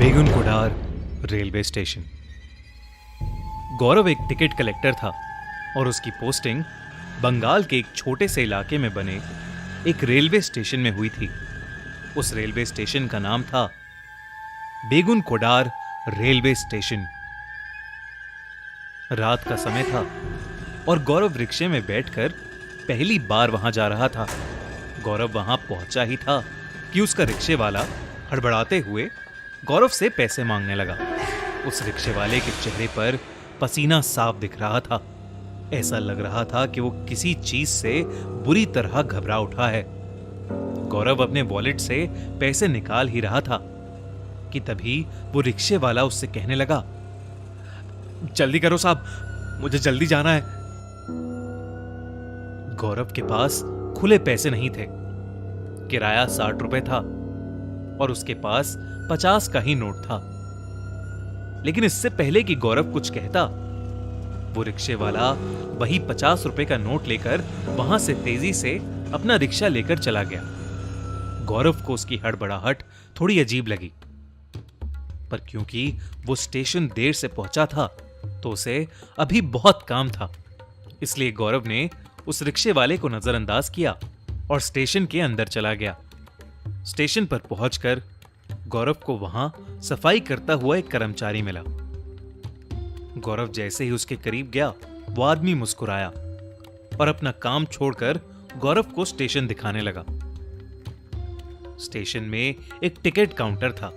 बेगुनकुडार railway station. गौरव एक ticket collector था और उसकी पोस्टिंग बंगाल के एक छोटे से इलाके में बने एक रेलवे स्टेशन में हुई थी। उस रेलवे स्टेशन का नाम था बेगुनकुडार रेलवे स्टेशन। रात का समय था और गौरव रिक्शे में बैठकर पहली बार वहां जा रहा था। गौरव वहां पहुंचा ही था कि उसका रिक्शे वाला हड़बड़ाते हुए गौरव से पैसे मांगने लगा। उस रिक्शे वाले के चेहरे पर पसीना साफ दिख रहा था। ऐसा लग रहा था कि वो किसी चीज से बुरी तरह घबरा उठा है। गौरव अपने वॉलेट से पैसे निकाल ही रहा था कि तभी वो रिक्शे वाला उससे कहने लगा, जल्दी करो साहब, मुझे जल्दी जाना है। गौरव के पास खुले पैसे नहीं थे। किराया 60 रुपए था और उसके पास 50 का ही नोट था। लेकिन इससे पहले कि गौरव कुछ कहता, वो रिक्शे वाला वही 50 रुपए का नोट लेकर वहां से तेजी से अपना रिक्शा लेकर चला गया। गौरव को उसकी हड़बड़ाहट थोड़ी अजीब लगी, पर क्योंकि वो स्टेशन देर से पहुंचा था तो उसे अभी बहुत काम था। इसलिए गौरव ने उस रिक्शे वाले को नजरअंदाज किया और स्टेशन के अंदर चला गया। स्टेशन पर पहुंचकर गौरव को वहां सफाई करता हुआ एक कर्मचारी मिला। गौरव जैसे ही उसके करीब गया, वो आदमी मुस्कुराया और अपना काम छोड़कर गौरव को स्टेशन दिखाने लगा। स्टेशन में एक टिकट काउंटर था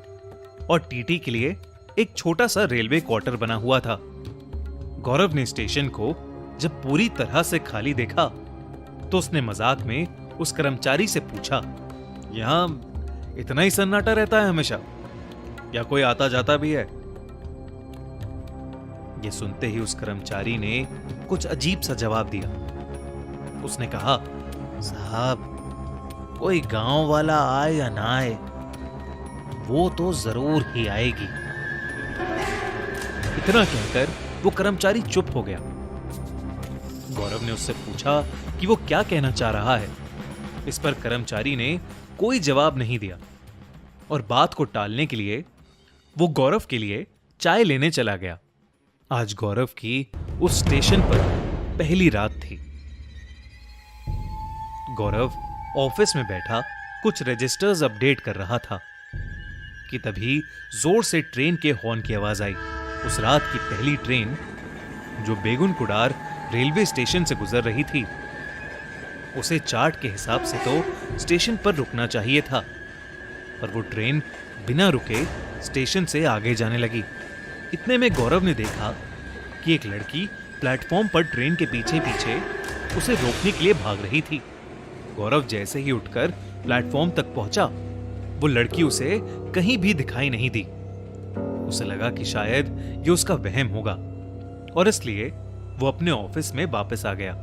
और टीटी के लिए एक छोटा सा रेलवे क्वार्टर बना हुआ था। गौरव ने स्टेशन को जब पूरी तरह से खाली देखा तो उसने मजाक में उस कर्मचारी से पूछा, यहां इतना ही सन्नाटा रहता है हमेशा, या कोई आता जाता भी है? ये सुनते ही उस कर्मचारी ने कुछ अजीब सा जवाब दिया। उसने कहा, साहब, कोई गांव वाला आए या ना आए, वो तो जरूर ही आएगी। इतना कहकर वो कर्मचारी चुप हो गया। गौरव ने उससे पूछा कि वो क्या कहना चाह रहा है। इस पर कर्मचारी ने कोई जवाब नहीं दिया और बात को टालने के लिए वो गौरव के लिए चाय लेने चला गया। आज गौरव की उस स्टेशन पर पहली रात थी। गौरव ऑफिस में बैठा कुछ रजिस्टर्स अपडेट कर रहा था कि तभी जोर से ट्रेन के हॉर्न की आवाज आई। उस रात की पहली ट्रेन जो बेगुनकुडार रेलवे स्टेशन से गुजर रही थी, उसे चार्ट के हिसाब से तो स्टेशन पर रुकना चाहिए था, पर वो ट्रेन बिना रुके स्टेशन से आगे जाने लगी। इतने में गौरव ने देखा कि एक लड़की प्लेटफॉर्म पर ट्रेन के पीछे पीछे उसे रोकने के लिए भाग रही थी। गौरव जैसे ही उठकर प्लेटफॉर्म तक पहुंचा, वो लड़की उसे कहीं भी दिखाई नहीं दी। उसे लगा कि शायद ये उसका वहम होगा और इसलिए वो अपने ऑफिस में वापस आ गया।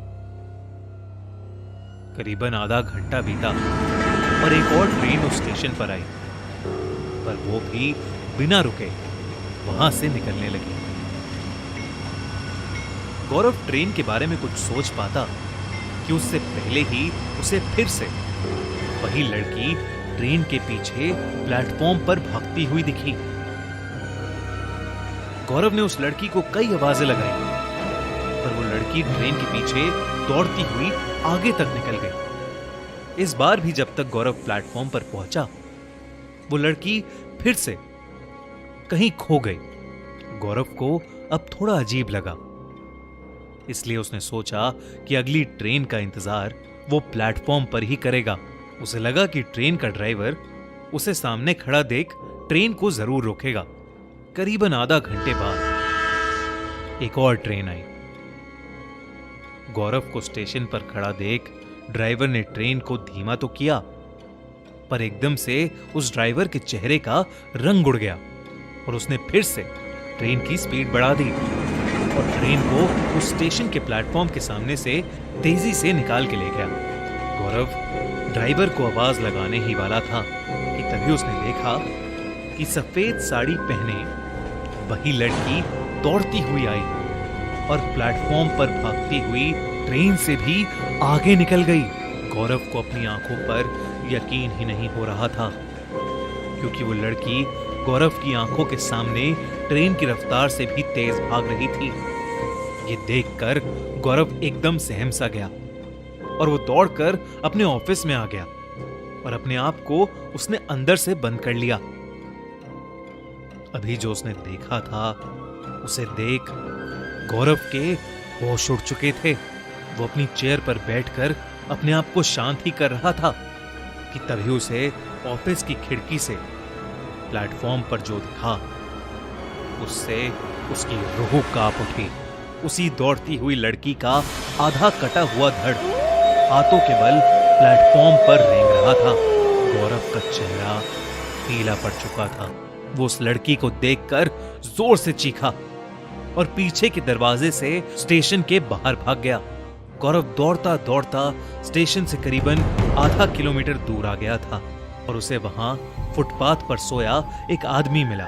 करीबन आधा घंटा बीता और एक और ट्रेन उस स्टेशन पर आई, पर वो भी बिना रुके वहां से निकलने लगी। गौरव ट्रेन के बारे में कुछ सोच पाता कि उससे पहले ही उसे फिर से वही लड़की ट्रेन के पीछे प्लेटफॉर्म पर भागती हुई दिखी। गौरव ने उस लड़की को कई आवाजें लगाई, पर वो लड़की ट्रेन के पीछे दौड़ती हुई आगे तक निकल गई। इस बार भी जब तक गौरव प्लेटफॉर्म पर पहुंचा, वो लड़की फिर से कहीं खो गई। गौरव को अब थोड़ा अजीब लगा, इसलिए उसने सोचा कि अगली ट्रेन का इंतजार वो प्लेटफॉर्म पर ही करेगा। उसे लगा कि ट्रेन का ड्राइवर उसे सामने खड़ा देख ट्रेन को जरूर रोकेगा। करीबन आधा घंटे बाद एक और ट्रेन आई। गौरव को स्टेशन पर खड़ा देख ड्राइवर ने ट्रेन को धीमा तो किया, पर एकदम से उस ड्राइवर के चेहरे का रंग उड़ गया और उसने फिर से ट्रेन की स्पीड बढ़ा दी और ट्रेन को उस स्टेशन के प्लेटफॉर्म के सामने से तेजी से निकाल के ले गया। गौरव ड्राइवर को आवाज लगाने ही वाला था कि तभी उसने देखा कि सफेद साड़ी पहने वही लड़की दौड़ती हुई आई और प्लेटफॉर्म पर भागती हुई ट्रेन से भी आगे निकल गई। गौरव को अपनी आंखों पर यकीन ही नहीं हो रहा था, क्योंकि वो लड़की गौरव की आंखों के सामने ट्रेन की रफ्तार से भी तेज भाग रही थी। ये देखकर गौरव एकदम सहम सा गया और वो दौड़कर अपने ऑफिस में आ गया और अपने आप को उसने अंदर से बंद कर लिया। अभी जो उसने देखा था उसे देख गौरव के होश उड़ चुके थे। वो अपनी चेयर पर बैठकर अपने आप को शांत ही कर रहा था कि तभी उसे ऑफिस की खिड़की से प्लेटफॉर्म पर जो दिखा उससे उसकी रूह कांप उठी। उसी दौड़ती हुई लड़की का आधा कटा हुआ धड़ हाथों के बल प्लेटफॉर्म पर रेंग रहा था। गौरव का चेहरा पीला पड़ चुका था। वो उस लड़की को देखकर जोर से चीखा और पीछे के दरवाजे से स्टेशन के बाहर भाग गया। गौरव दौड़ता दौड़ता स्टेशन से करीबन आधा किलोमीटर दूर आ गया था और उसे वहां फुटपाथ पर सोया एक आदमी मिला।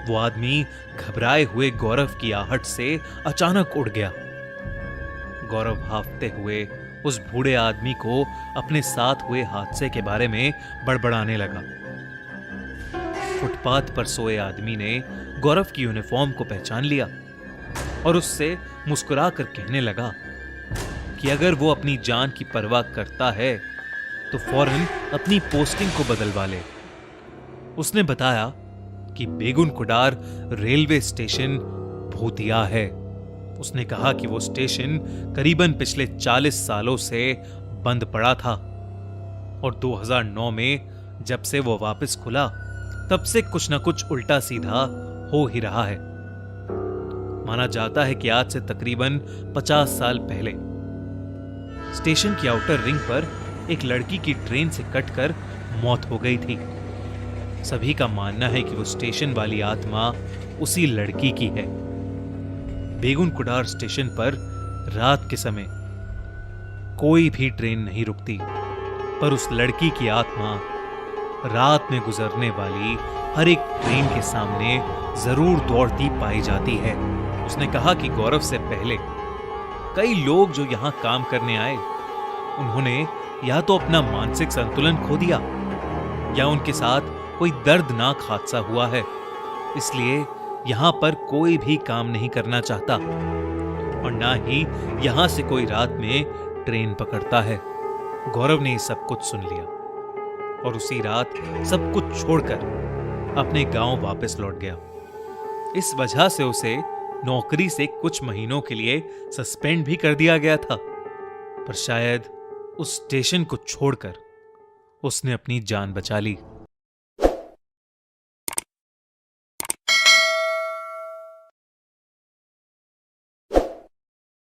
वो आदमी घबराए हुए गौरव की आहट से अचानक उड़ गया। गौरव हांफते हुए उस बूढ़े आदमी को अपने साथ हुए हादसे के बारे में बड़बड़ाने लगा। फुटपाथ पर सोए आदमी ने गौरव की यूनिफॉर्म को पहचान लिया और उससे मुस्कुराकर कहने लगा कि अगर वो अपनी जान की परवाह करता है तो फौरन अपनी पोस्टिंग को बदलवा ले। उसने बताया कि बेगुन कुडार रेलवे स्टेशन भूतिया है। उसने कहा कि वो स्टेशन करीबन पिछले 40 सालों से बंद पड़ा था और 2009 में जब से वो वापस खुला तब से कुछ न कुछ उल्टा सीधा हो ही रहा है। माना जाता है कि आज से तकरीबन 50 साल पहले स्टेशन की आउटर रिंग पर एक लड़की की ट्रेन से कटकर मौत हो गई थी। सभी का मानना है कि वो स्टेशन वाली आत्मा उसी लड़की की है। बेगुन कुडार स्टेशन पर रात के समय कोई भी ट्रेन नहीं रुकती, पर उस लड़की की आत्मा रात में गुजरने वाली हर एक ट्रेन के सामने जरूर दौड़ती पाई जाती है। उसने कहा कि गौरव से पहले कई लोग जो यहां काम करने आए उन्होंने या तो अपना मानसिक संतुलन खो दिया या उनके साथ कोई दर्दनाक हादसा हुआ है, इसलिए यहां पर कोई भी काम नहीं करना चाहता और ना ही यहां से कोई रात में ट्रेन पकड़ता है। गौरव ने सब कुछ सुन लिया और उसी रात सब कुछ छोड़कर अपने गांव वापस लौट गया। इस वजह से उसे नौकरी से कुछ महीनों के लिए सस्पेंड भी कर दिया गया था, पर शायद उस स्टेशन को छोड़कर उसने अपनी जान बचा ली।